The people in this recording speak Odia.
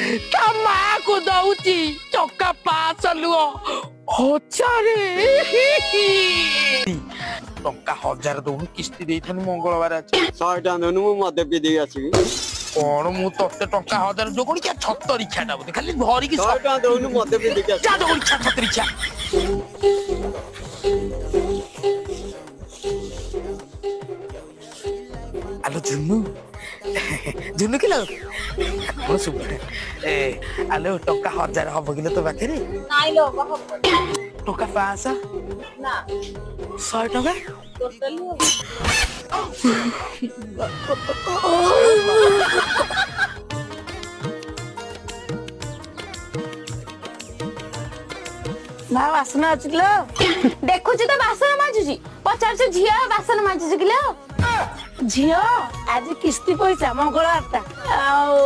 ତା ମାକୁ ଦଉଛି ଟଙ୍କା 500 ଲୁହ 1000 ଟଙ୍କା 1000 ଦଉନୁ କିସ୍ତି ଦେଇଥାନ୍ତି ମଙ୍ଗଳବାର ଅଛି 100 ଟଙ୍କା ଦଉନୁ ମୁଁ ମଦ ପିଇ ଦେଇକି ଆସିବି। କଣ ମୁଁ ତତେ ଟଙ୍କା 1000 ଯୋଗୁଣି କି ଛତରିକ୍ଷାଟା ବୋଧେ ଖାଲି ଧରିକି 100 ଟଙ୍କା ଦଉନୁ ମଦ ପିଇ ଦେଇକି ଆସିବି। ଯା ଯୋଗୁଣି ଛତରିକ୍ଷା ଆଲୋ ଝୁନୁ ଝୁନୁ କିଲୋ କଣ ଶୁଭ ଆଲୋ ଟଙ୍କା 1000 ହବ କିଲୋ ତୋ ପାଖରେ ନାଇଁ ଲୋ ହବ ଟଙ୍କା 500 ନା 100 ଟଙ୍କା ଟୋଟାଲି ମା ବାସନ ଅଛି କିଲୋ ଦେଖୁଛି ତ ବାସନ ମାଜୁଛି ପଚାରୁଛୁ ଝିଅ ବାସନ ମାଜୁଛି କିଲୋ ଝିଅ ଆଜି କିସ୍ତି ପଇସା ମଙ୍ଗଳବାରଟା ଆଉ